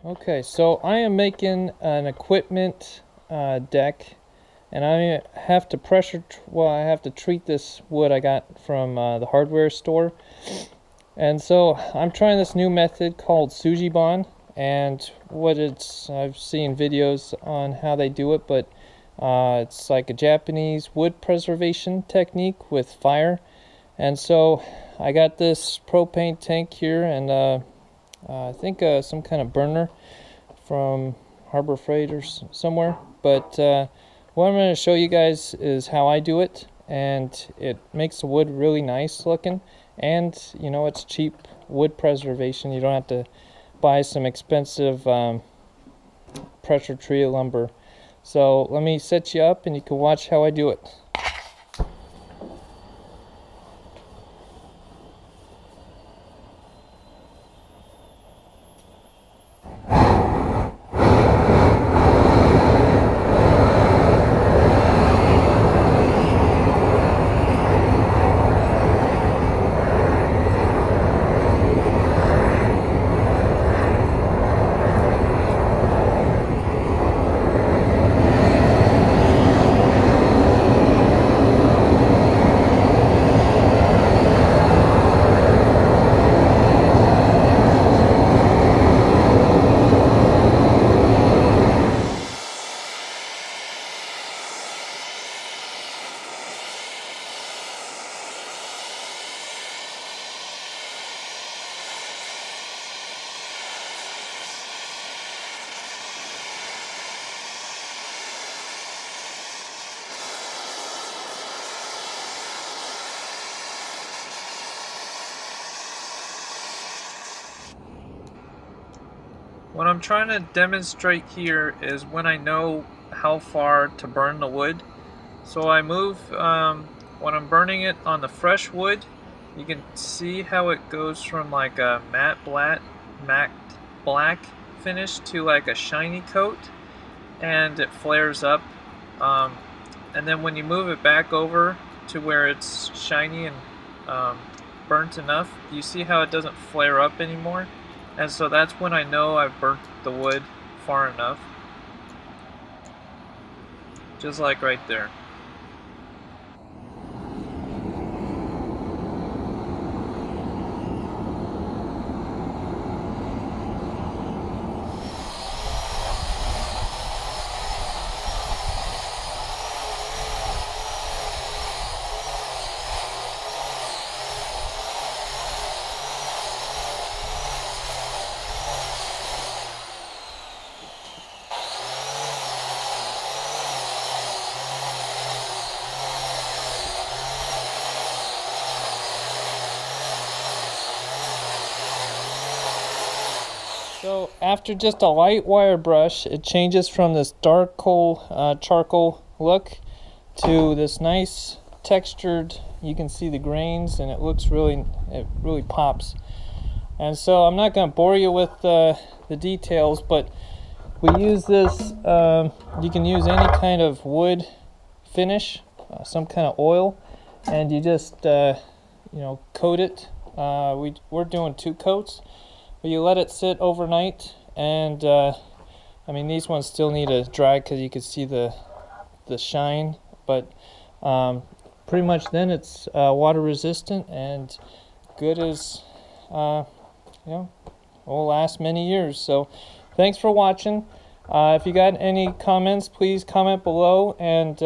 Okay, so I am making an equipment deck, and I have to I have to treat this wood I got from the hardware store. And so I'm trying this new method called Sugi, and I've seen videos on how they do it, but it's like a Japanese wood preservation technique with fire. And so I got this propane tank here, and I think some kind of burner from Harbor Freight or somewhere. But what I'm going to show you guys is how I do it, and it makes the wood really nice looking, and it's cheap wood preservation. You don't have to buy some expensive pressure treated lumber. So let me set you up and you can watch how I do it. What I'm trying to demonstrate here is when I know how far to burn the wood. So I move, when I'm burning it on the fresh wood, you can see how it goes from like a matte black finish to like a shiny coat, and it flares up. And then when you move it back over to where it's shiny and burnt enough, you see how it doesn't flare up anymore? And so that's when I know I've burnt the wood far enough. Just like right there. So after just a light wire brush, it changes from this dark coal charcoal look to this nice textured. You can see the grains, and it really pops. And so I'm not going to bore you with the details, but we use this. You can use any kind of wood finish, some kind of oil, and you just coat it. We're doing 2 coats. But you let it sit overnight, and I mean, these ones still need to dry because you can see the shine, but pretty much then it's water resistant and good as will last many years. So thanks for watching. If you got any comments, please comment below, and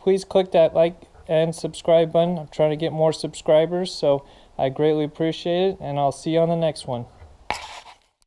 please click that like and subscribe button. I'm trying to get more subscribers, so I greatly appreciate it, and I'll see you on the next one.